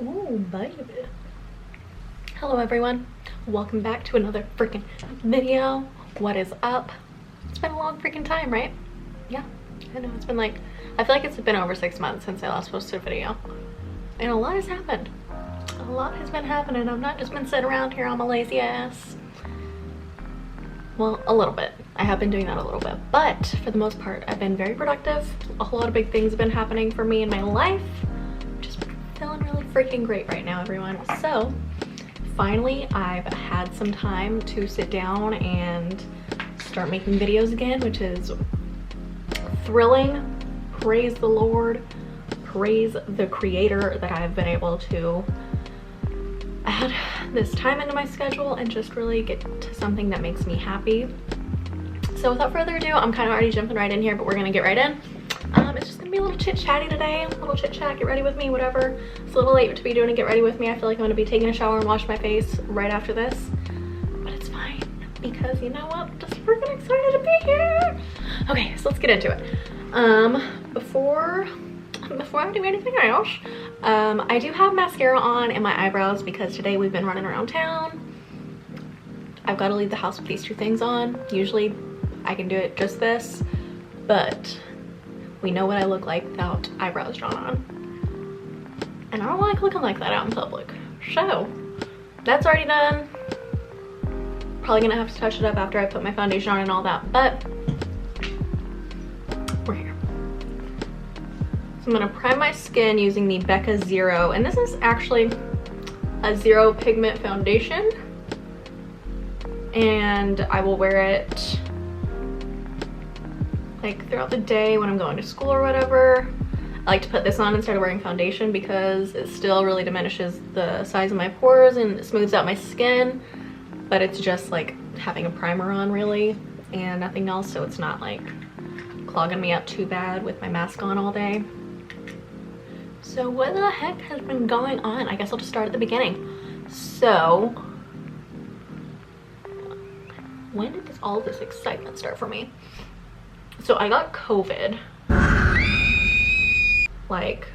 Ooh, baby. Hello everyone. Welcome back to another freaking video. What is up? It's been a long freaking time, right? Yeah, I know. It's been like, I feel like it's been over 6 months since I last posted a video. And a lot has happened. A lot has been happening. I've not just been sitting around here on my lazy ass. Well, a little bit. I have been doing that a little bit. But for the most part, I've been very productive. A whole lot of big things have been happening for me in my life. Just feeling really freaking great right now, everyone. So finally, I've had some time to sit down and start making videos again, which is thrilling. Praise the Lord. Praise the creator that I've been able to add this time into my schedule and just really get to something that makes me happy. So without further ado, I'm kind of already jumping right in here, but we're gonna get right in. It's just gonna be a little chit chatty today, a little chit chat, get ready with me, whatever. It's a little late to be doing a get ready with me. I feel like I'm gonna be taking a shower and wash my face right after this, but it's fine because you know what? I'm just freaking excited to be here. Okay, so let's get into it. Before I do anything else, I do have mascara on in my eyebrows because today we've been running around town. I've got to leave the house with these two things on. Usually I can do it just this, but we know what I look like without eyebrows drawn on. And I don't like looking like that out in public. So that's already done. Probably gonna have to touch it up after I put my foundation on and all that, but we're here. So I'm gonna prime my skin using the Becca Zero, and this is actually a zero pigment foundation, and I will wear it like throughout the day when I'm going to school or whatever. I like to put this on instead of wearing foundation because it still really diminishes the size of my pores and it smooths out my skin, but it's just like having a primer on really and nothing else, so it's not like clogging me up too bad with my mask on all day. So what the heck has been going on? I guess I'll just start at the beginning. So when did all this excitement start for me? So I got COVID like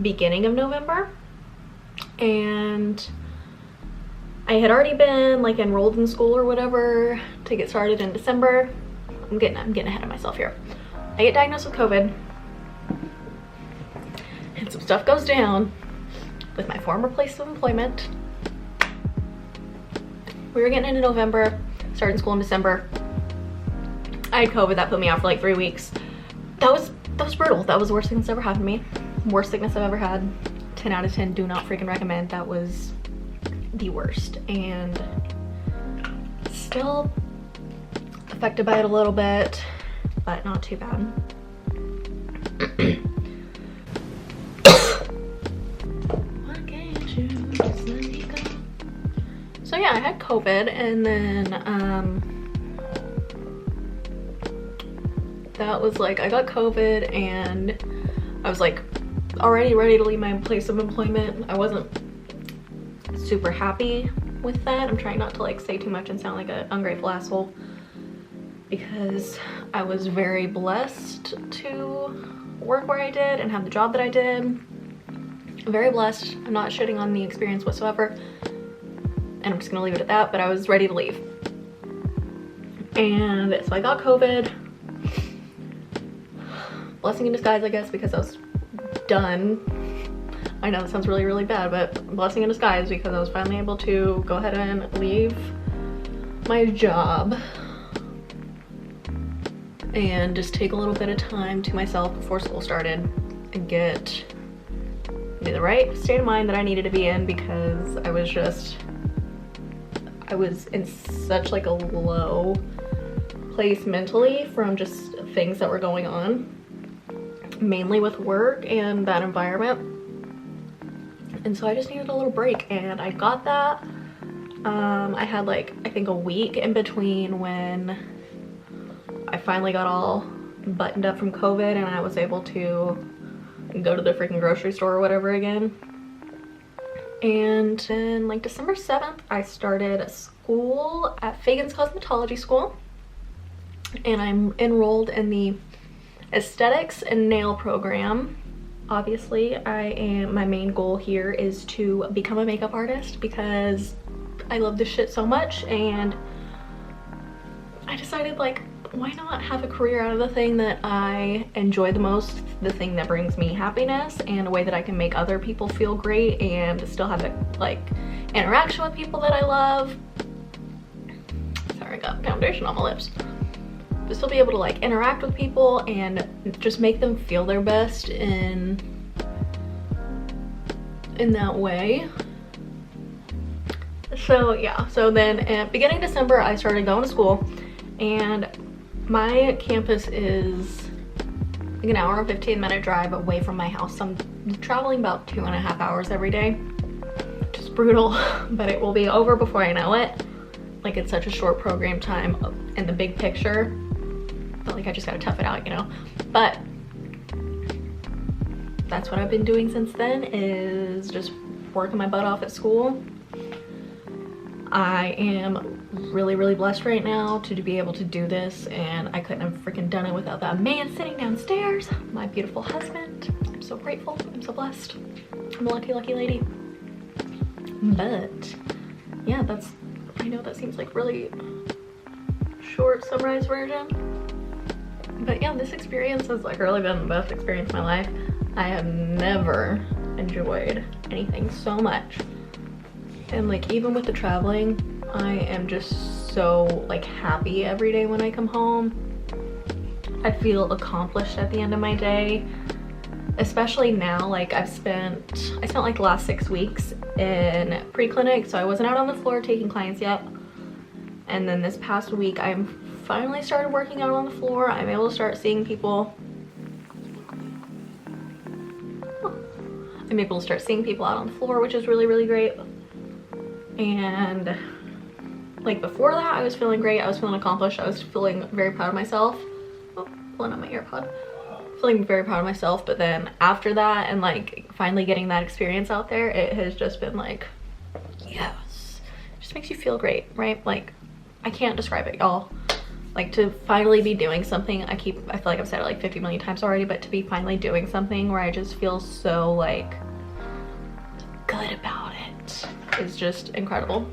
beginning of November, and I had already been like enrolled in school or whatever to get started in December. I'm getting ahead of myself here. I get diagnosed with COVID and some stuff goes down with my former place of employment. We were getting into November, starting school in December. I had COVID, that put me out for like 3 weeks. That was brutal. That was the worst thing that's ever happened to me. Worst sickness I've ever had. 10 out of 10, do not freaking recommend. That was the worst, and still affected by it a little bit, but not too bad. So yeah, I had COVID, and then that was like, I got COVID and I was like already ready to leave my place of employment. I wasn't super happy with that. I'm trying not to like say too much and sound like an ungrateful asshole because I was very blessed to work where I did and have the job that I did. Very blessed. I'm not shitting on the experience whatsoever, and I'm just gonna leave it at that, but I was ready to leave. And so I got COVID. Blessing in disguise, I guess, because I was done. I know that sounds really, really bad, but blessing in disguise because I was finally able to go ahead and leave my job and just take a little bit of time to myself before school started and get the right state of mind that I needed to be in, because I was in such like a low place mentally from just things that were going on, mainly with work and that environment, and so I just needed a little break, and I got that. I had like, I think a week in between when I finally got all buttoned up from COVID and I was able to go to the freaking grocery store or whatever again. And then like December 7th, I started school at Fagan's Cosmetology School, and I'm enrolled in the aesthetics and nail program. obviously my main goal here is to become a makeup artist because I love this shit so much, and I decided, like, why not have a career out of the thing that I enjoy the most, the thing that brings me happiness, and a way that I can make other people feel great and still have a, like, interaction with people that I love. Sorry, I got foundation on my lips. But still be able to, like, interact with people and just make them feel their best in that way. So yeah, so then at beginning of December I started going to school, and my campus is like an hour and 15-minute drive away from my house. So I'm traveling about 2.5 hours every day, which is brutal, but it will be over before I know it. Like, it's such a short program time in the big picture, but like I just gotta tough it out, you know? But that's what I've been doing since then, is just working my butt off at school. I am really, really blessed right now to be able to do this, and I couldn't have freaking done it without that man sitting downstairs, my beautiful husband. I'm so grateful. I'm so blessed. I'm a lucky, lucky lady. But yeah, that's, I know that seems like really short summarized version, but yeah, this experience has like really been the best experience of my life. I have never enjoyed anything so much. And like, even with the traveling, I am just so like happy every day when I come home. I feel accomplished at the end of my day, especially now. Like, I spent like the last 6 weeks in pre-clinic, so I wasn't out on the floor taking clients yet. And then this past week, I'm finally started working out on the floor. I'm able to start seeing people. I'm able to start seeing people out on the floor, which is really, really great. And like, before that, I was feeling great. I was feeling accomplished. I was feeling very proud of myself. Oh, pulling out my AirPod. Feeling very proud of myself. But then after that, and like finally getting that experience out there, it has just been like, yes. It just makes you feel great, right? Like, I can't describe it, y'all. Like, to finally be doing something, I feel like I've said it like 50 million times already, but to be finally doing something where I just feel so like good about it is just incredible.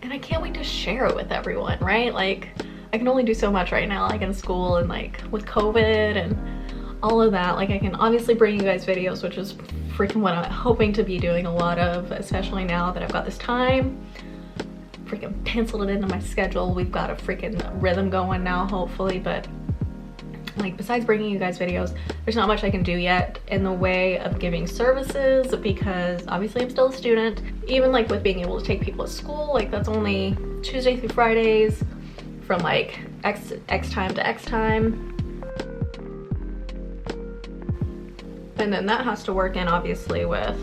And I can't wait to share it with everyone, right? Like, I can only do so much right now, like in school and like with COVID and all of that. Like, I can obviously bring you guys videos, which is freaking what I'm hoping to be doing a lot of, especially now that I've got this time. Freaking penciled it into my schedule. We've got a freaking rhythm going now, hopefully. But like, besides bringing you guys videos, there's not much I can do yet in the way of giving services, because obviously I'm still a student. Even like with being able to take people to school, like that's only Tuesday through Fridays from like X time to X time. And then that has to work in obviously with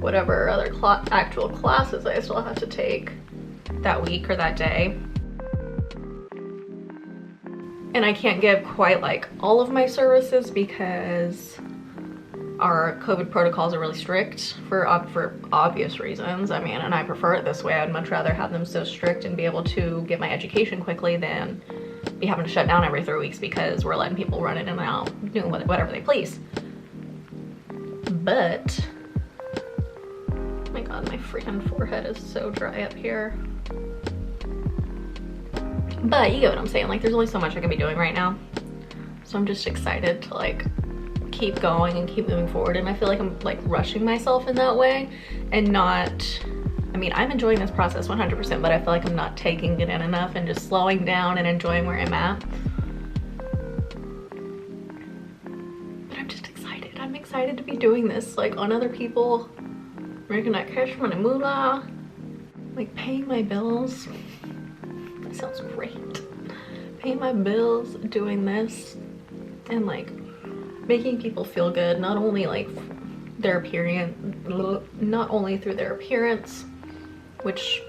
whatever other actual classes I still have to take that week or that day. And I can't give quite like all of my services because our COVID protocols are really strict for obvious reasons. I mean, and I prefer it this way. I'd much rather have them so strict and be able to get my education quickly than be having to shut down every 3 weeks because we're letting people run in and out, doing whatever they please. But, oh my god, my freaking forehead is so dry up here. But you get what I'm saying, like, there's only so much I can be doing right now. So I'm just excited to like keep going and keep moving forward. And I feel like I'm like rushing myself in that way and not, I mean, I'm enjoying this process 100%, but I feel like I'm not taking it in enough and just slowing down and enjoying where I'm at. But I'm just excited. I'm excited to be doing this like on other people, making that cash money moolah, like paying my bills. That sounds great. Paying my bills, doing this, and like making people feel good, not only like their appearance, not only through their appearance, which,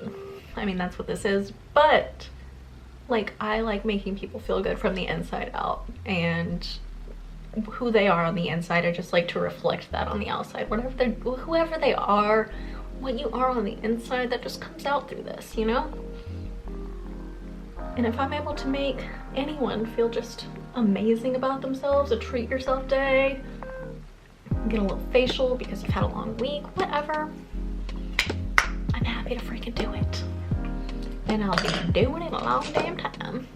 I mean, that's what this is, but like I like making people feel good from the inside out, and who they are on the inside, I just like to reflect that on the outside. Whoever they are, what you are on the inside, that just comes out through this, you know? And if I'm able to make anyone feel just amazing about themselves, a treat yourself day, get a little facial because you've had a long week, whatever, I'm happy to freaking do it. And I'll be doing it a long damn time.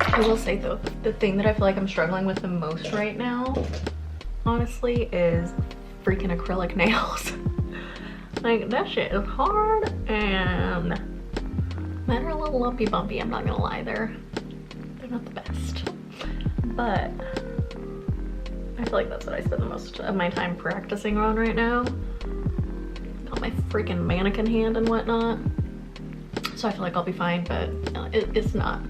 I will say though, the thing that I feel like I'm struggling with the most right now, honestly, is freaking acrylic nails. Like, that shit is hard, and mine are a little lumpy bumpy, I'm not gonna lie, they're not the best. But I feel like that's what I spend the most of my time practicing on right now. Got my freaking mannequin hand and whatnot. So I feel like I'll be fine, but it's not.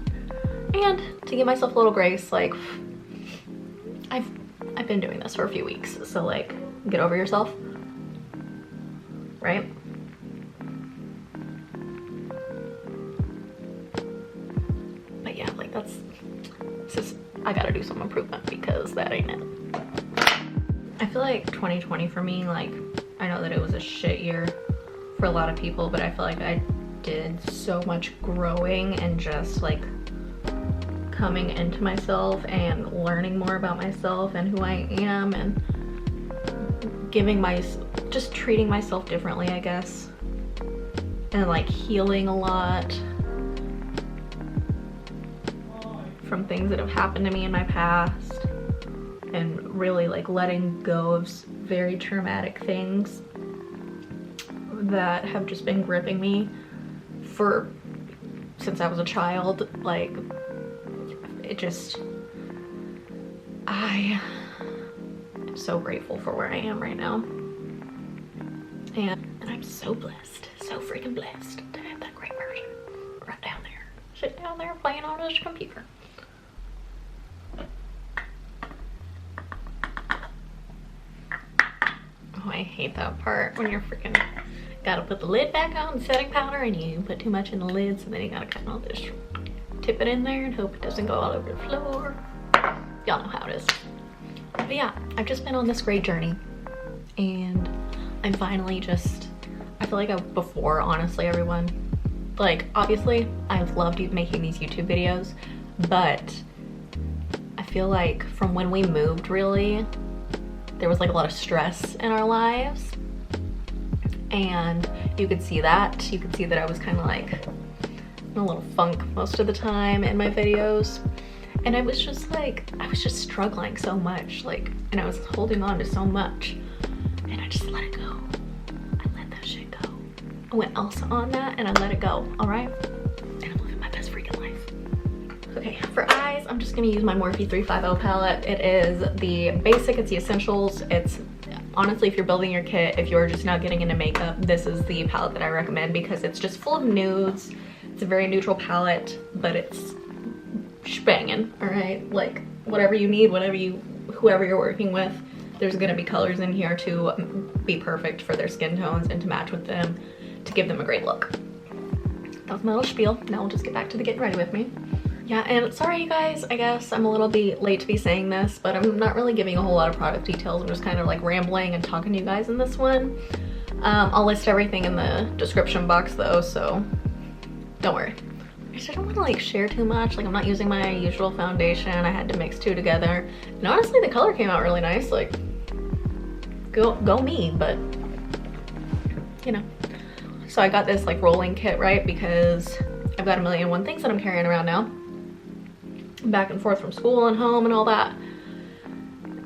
And to give myself a little grace, like, I've been doing this for a few weeks, so like, get over yourself, right? But yeah, like it's just, I gotta do some improvement because that ain't it. I feel like 2020 for me, like, I know that it was a shit year for a lot of people, but I feel like I did so much growing and just like coming into myself and learning more about myself and who I am, and just treating myself differently, I guess, and like healing a lot from things that have happened to me in my past, and really like letting go of very traumatic things that have just been gripping me since I was a child. Like, it just, I am so grateful for where I am right now, and I'm so blessed, so freaking blessed to have that great person right down there, sitting down there playing on his computer. Oh, I hate that part when you're freaking gotta put the lid back on, the setting powder, and you put too much in the lid, so then you gotta kind of just tip it in there and hope it doesn't go all over the floor. Y'all know how it is. But yeah, I've just been on this great journey, and I'm finally just, I feel like before, honestly, everyone, like, obviously I've loved making these YouTube videos, but I feel like from when we moved, really, there was like a lot of stress in our lives, and you could see that I was kind of like in a little funk most of the time in my videos, and I was just struggling so much, like, and I was holding on to so much, and I just let it go. I let that shit go. I went Elsa on that and I let it go, all right? And I'm living my best freaking life. Okay, for eyes, I'm just gonna use my Morphe 350 palette. It is the basic, it's the essentials. It's honestly, if you're building your kit, if you're just now getting into makeup, this is the palette that I recommend because it's just full of nudes. It's a very neutral palette, but it's banging, all right? Like, whatever you need, whoever you're working with, there's gonna be colors in here to be perfect for their skin tones and to match with them, to give them a great look. That was my little spiel. Now we'll just get back to the getting ready with me. Yeah, and sorry you guys, I guess I'm a little bit late to be saying this, but I'm not really giving a whole lot of product details. I'm just kind of like rambling and talking to you guys in this one. I'll list everything in the description box though, so don't worry. I just don't want to like share too much. Like, I'm not using my usual foundation. I had to mix two together. And honestly, the color came out really nice. Like, go me, but you know. So I got this like rolling kit, right? Because I've got 1,000,001 things that I'm carrying around now. Back and forth from school and home and all that.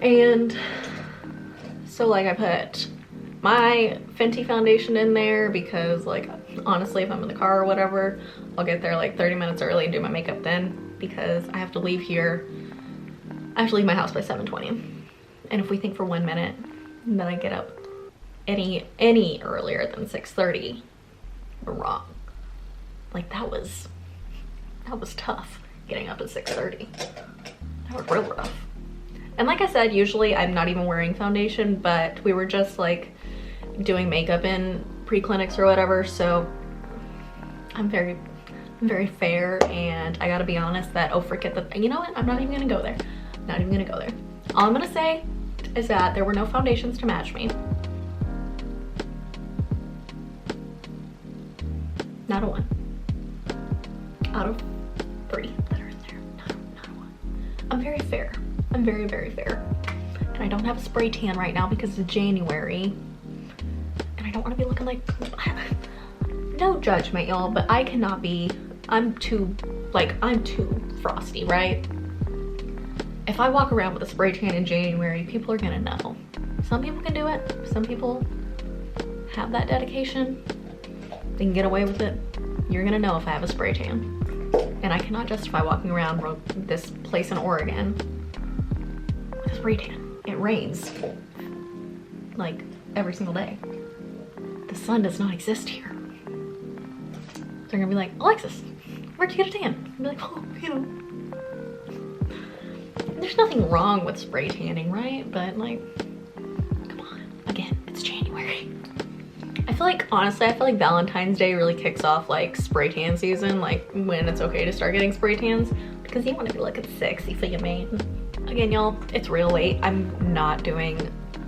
And so like I put my Fenty foundation in there because, like, honestly, if I'm in the car or whatever, I'll get there like 30 minutes early and do my makeup then, because I have to leave here, I have to leave my house by 7:20. And if we think for 1 minute that I get up any earlier than 6:30, we're wrong. Like, that was tough, getting up at 6:30. That was real rough. And like I said, usually I'm not even wearing foundation, but we were just like doing makeup in pre-clinics or whatever, so I'm very fair, and I gotta be honest that, oh, forget that, you know what, I'm not even gonna go there. Not even gonna go there. All I'm gonna say is that there were no foundations to match me. Not a 1. Out of 3 that are in there. Not a 1. I'm very fair. I'm very, very fair. And I don't have a spray tan right now because it's January. And I don't want to be looking like... No judgment, y'all, but I cannot be... I'm too frosty, right? If I walk around with a spray tan in January, people are gonna know. Some people can do it. Some people have that dedication. They can get away with it. You're gonna know if I have a spray tan. And I cannot justify walking around this place in Oregon with a spray tan. It rains like every single day. The sun does not exist here. They're gonna be like, Alexis, where'd you get a tan? I'll be like, oh, you know. There's nothing wrong with spray tanning, right? But like, come on. Again, it's January. I feel like, honestly, I feel like Valentine's Day really kicks off like spray tan season, like when it's okay to start getting spray tans, because you want to be looking sexy for your man. Again, y'all, it's real late. I'm not doing,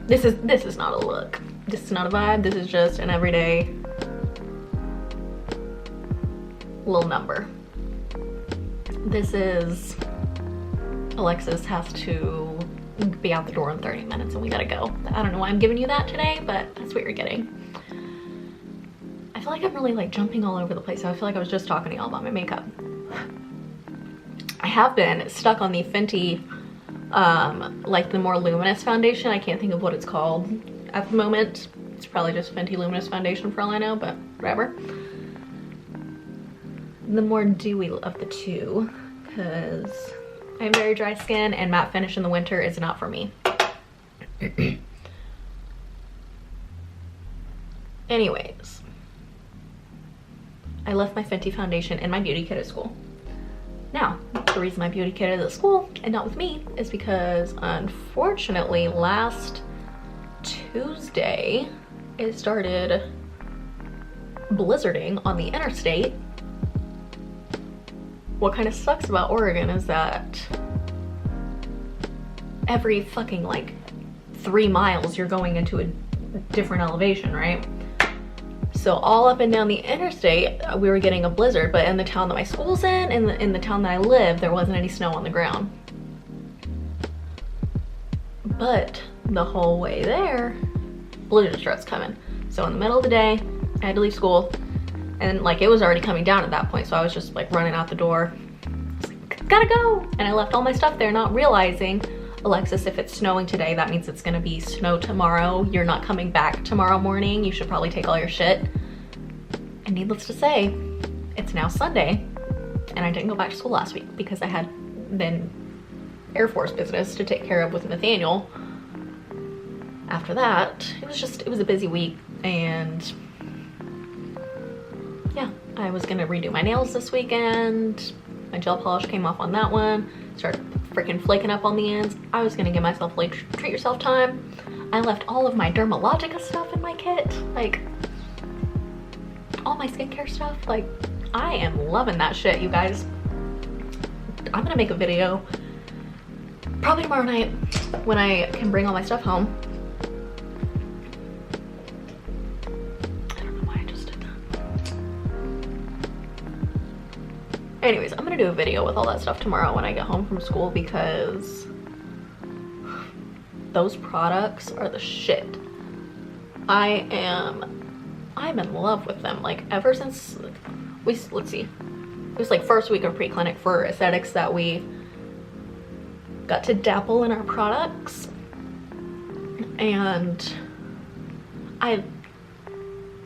this is not a look. This is not a vibe. This is just an everyday little number. This is, Alexis has to be out the door in 30 minutes and we gotta go. I don't know why I'm giving you that today, but that's what you're getting. I feel like I'm really like jumping all over the place. I feel like I was just talking to y'all about my makeup. I have been stuck on the Fenty, like the more luminous foundation. I can't think of what it's called at the moment. It's probably just Fenty Luminous Foundation for all I know, but whatever. The more dewy of the two, because I have very dry skin and matte finish in the winter is not for me. Anyways, I left my Fenty foundation in my beauty kit at school. Now, the reason my beauty kit is at school and not with me is because unfortunately last Tuesday it started blizzarding on the interstate. What kind of sucks about Oregon is that every fucking like 3 miles you're going into a different elevation, right? So all up and down the interstate we were getting a blizzard, but in the town that my school's in the town that I live, there wasn't any snow on the ground. But the whole way there, blizzard starts coming. So in the middle of the day, I had to leave school, and like it was already coming down at that point, so I was just like running out the door. Like, gotta go! And I left all my stuff there, not realizing, Alexis, if it's snowing today, that means it's gonna be snow tomorrow. You're not coming back tomorrow morning. You should probably take all your shit. And needless to say, it's now Sunday, and I didn't go back to school last week because I had then Air Force business to take care of with Nathaniel. After that, it was a busy week, and yeah, I was gonna redo my nails this weekend. My gel polish came off on that one. Started freaking flaking up on the ends. I was gonna give myself like treat yourself time. I left all of my Dermalogica stuff in my kit, like all my skincare stuff. Like, I am loving that shit, you guys. I'm gonna make a video probably tomorrow night when I can bring all my stuff home. Anyways, I'm gonna do a video with all that stuff tomorrow when I get home from school, because those products are the shit. I'm in love with them. Like, ever since let's see, it was like first week of pre-clinic for aesthetics that we got to dabble in our products, and I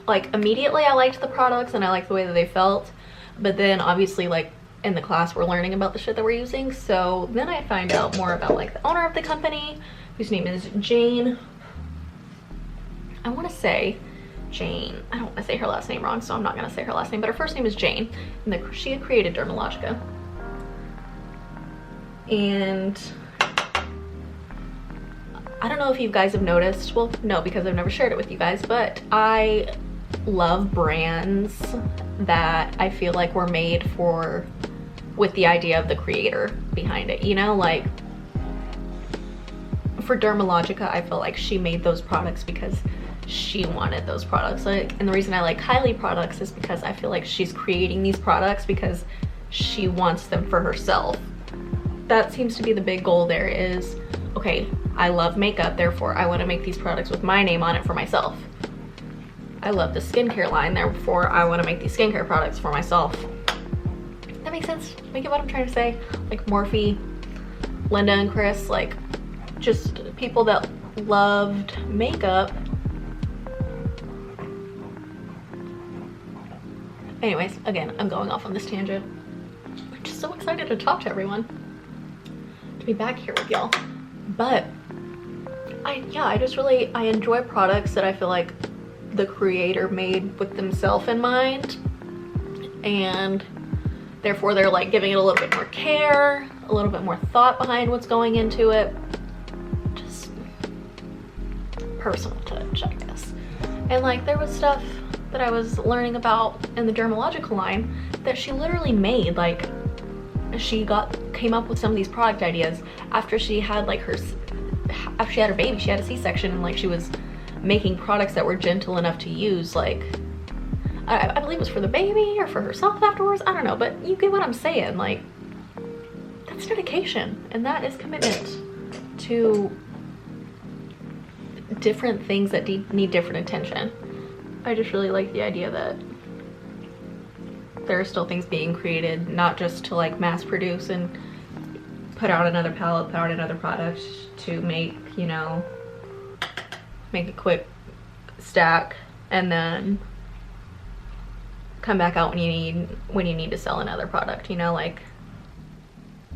like immediately I liked the products and I liked the way that they felt. But then obviously like in the class we're learning about the shit that we're using, so then I find out more about like the owner of the company, whose name is Jane. I want to say Jane, I don't want to say her last name wrong, so I'm not going to say her last name, but her first name is Jane, and she had created Dermalogica. And I don't know if you guys have noticed, well no, because I've never shared it with you guys, but I love brands that I feel like were made with the idea of the creator behind it, you know? Like for Dermalogica, I feel like she made those products because she wanted those products. Like, and the reason I like Kylie products is because I feel like she's creating these products because she wants them for herself. That seems to be the big goal there is, okay, I love makeup, therefore I want to make these products with my name on it for myself. I love the skincare line, therefore I want to make these skincare products for myself. That makes sense? You get what I'm trying to say? Like Morphe, Linda and Chris, like just people that loved makeup. Anyways, again, I'm going off on this tangent. I'm just so excited to talk to everyone, to be back here with y'all. But I enjoy products that I feel like the creator made with themselves in mind, and therefore they're like giving it a little bit more care, a little bit more thought behind what's going into it. Just personal touch, I guess. And like there was stuff that I was learning about in the dermatological line that she literally made. Like she came up with some of these product ideas after she had like after she had her baby. She had a C-section, and like she was making products that were gentle enough to use. Like I believe it was for the baby or for herself afterwards, I don't know, but you get what I'm saying. Like that's dedication, and that is commitment to different things that need different attention. I just really like the idea that there are still things being created, not just to like mass produce and put out another palette, put out another product to make, you know, make a quick stack and then come back out when you need to sell another product, you know. Like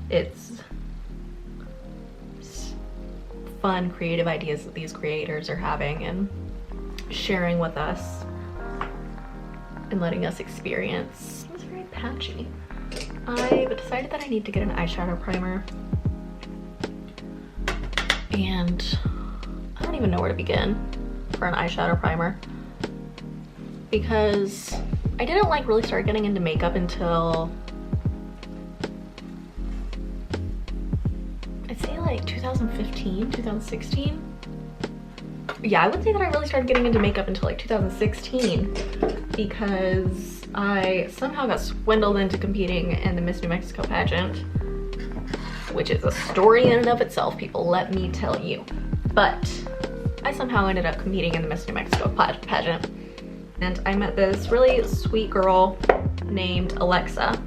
it's fun creative ideas that these creators are having and sharing with us and letting us experience. It's very patchy. I've decided that I need to get an eyeshadow primer, and I don't even know where to begin for an eyeshadow primer, because I didn't like really start getting into makeup until I'd say like 2015, 2016. Yeah, I would say that I really started getting into makeup until like 2016, because I somehow got swindled into competing in the Miss New Mexico pageant, which is a story in and of itself, people, let me tell you. But I somehow ended up competing in the Miss New Mexico pageant, and I met this really sweet girl named Alexa,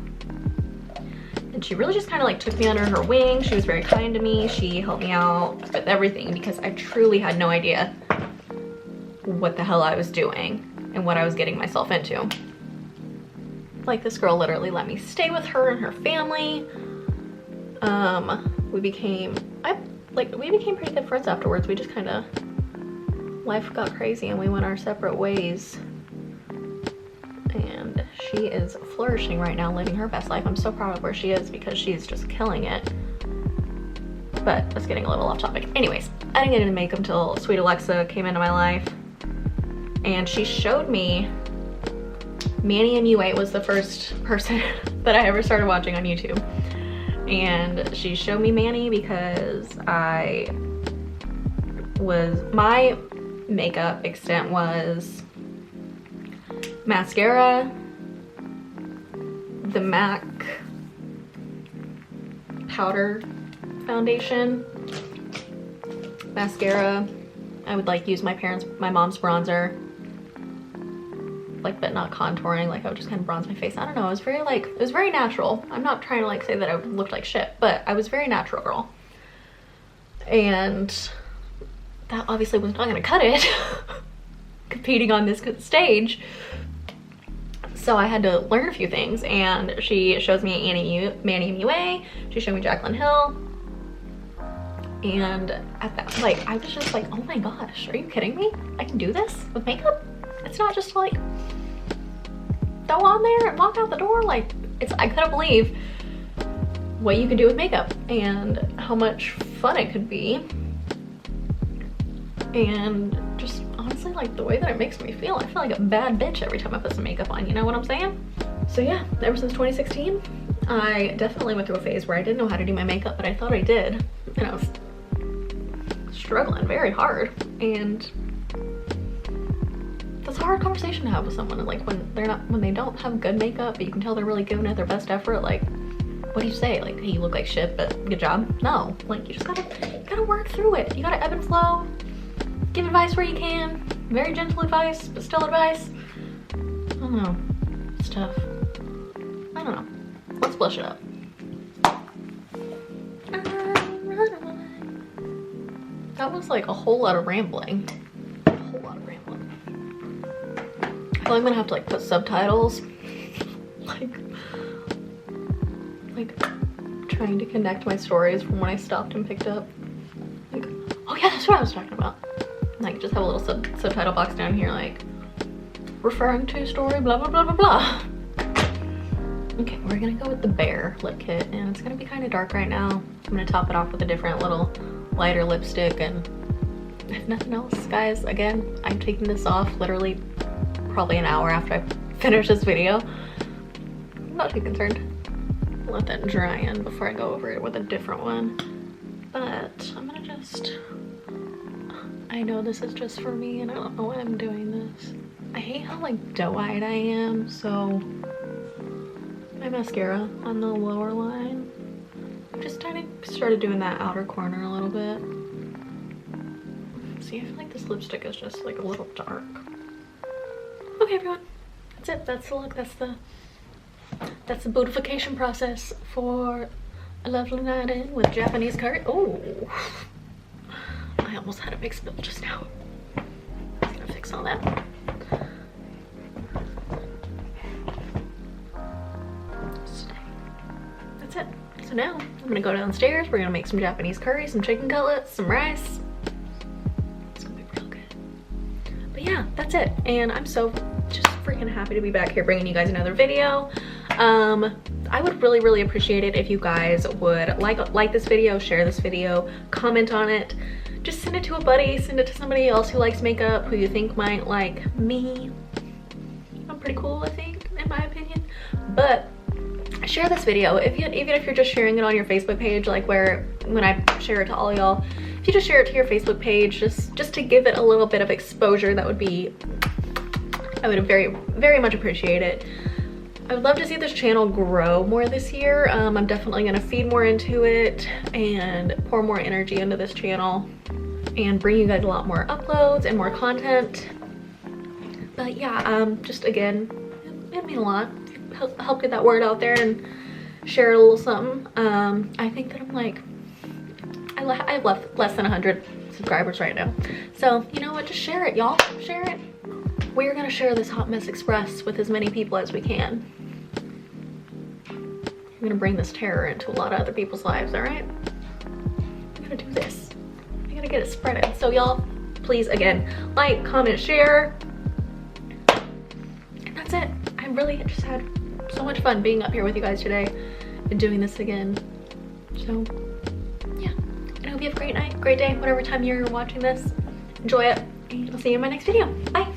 and she really just kind of like took me under her wing. She was very kind to me. She helped me out with everything, because I truly had no idea what the hell I was doing and what I was getting myself into. Like this girl literally let me stay with her and her family. We became pretty good friends afterwards. We just kind of, life got crazy and we went our separate ways. And she is flourishing right now, living her best life. I'm so proud of where she is, because she's just killing it. But that's getting a little off topic. Anyways, I didn't get into makeup until sweet Alexa came into my life, and she showed me Manny MUA was the first person that I ever started watching on YouTube. And she showed me Manny because my makeup extent was mascara, the MAC powder foundation, mascara. I would like use my mom's bronzer, like, but not contouring. Like I would just kind of bronze my face. I don't know, it was very natural. I'm not trying to like say that I looked like shit, but I was very natural girl. And that obviously was not gonna cut it competing on this stage. So I had to learn a few things, and she shows me Manny MUA, she showed me Jaclyn Hill, and at that, like, I was just like, oh my gosh, are you kidding me? I can do this with makeup? It's not just like throw on there and walk out the door. Like, I couldn't believe what you could do with makeup and how much fun it could be, and just honestly like the way that it makes me feel. I feel like a bad bitch every time I put some makeup on, you know what I'm saying? So yeah, ever since 2016, I definitely went through a phase where I didn't know how to do my makeup, but I thought I did, and I was struggling very hard. And hard conversation to have with someone. And like when they don't have good makeup, but you can tell they're really giving it their best effort, like, what do you say? Like, hey, you look like shit, but good job? No, like, you just gotta work through it. You gotta ebb and flow, give advice where you can, very gentle advice, but still advice. I don't know, it's tough. I don't know, let's blush it up. That was like a whole lot of rambling. A whole lot of rambling. I feel like I'm gonna have to like put subtitles. like trying to connect my stories from when I stopped and picked up. Like, oh yeah, that's what I was talking about. Like, just have a little subtitle box down here, like, referring to story, blah, blah, blah, blah, blah. Okay, we're gonna go with the Bare lip kit, and it's gonna be kind of dark right now. I'm gonna top it off with a different little lighter lipstick, and if nothing else, guys, again, I'm taking this off literally probably an hour after I finish this video. I'm not too concerned. I'll let that dry in before I go over it with a different one. But I'm gonna just, I know this is just for me and I don't know why I'm doing this. I hate how like doe-eyed I am, so my mascara on the lower line. I'm just kind of started doing that outer corner a little bit. See, I feel like this lipstick is just like a little dark. Okay, everyone, that's it. That's the look. That's the beautification process for a lovely night in with Japanese curry. Oh, I almost had a big spill just now. I'm gonna fix all that. That's it. So now I'm gonna go downstairs. We're gonna make some Japanese curry, some chicken cutlets, some rice. It's gonna be real good. But yeah, that's it. And I'm so just freaking happy to be back here bringing you guys another video. I would really appreciate it if you guys would like this video, share this video, comment on it, just send it to a buddy, send it to somebody else who likes makeup, who you think might like me. I'm pretty cool, I think, in my opinion. But share this video, even if you're just sharing it on your Facebook page, like when I share it to all y'all, if you just share it to your Facebook page, just to give it a little bit of exposure, I would very much appreciate it. I would love to see this channel grow more this year. I'm definitely gonna feed more into it and pour more energy into this channel and bring you guys a lot more uploads and more content. But yeah, just again, it'd mean a lot. Help get that word out there and share a little something. I think that I'm like, I have less than 100 subscribers right now. So you know what, just share it, y'all, share it. We're gonna share this Hot Mess Express with as many people as we can. I'm gonna bring this terror into a lot of other people's lives, all right? I'm gonna do this. I gotta get it spreaded. So y'all, please, again, like, comment, share. And that's it. I really just had so much fun being up here with you guys today and doing this again. So yeah, I hope you have a great night, great day, whatever time you're watching this. Enjoy it, and I'll see you in my next video. Bye.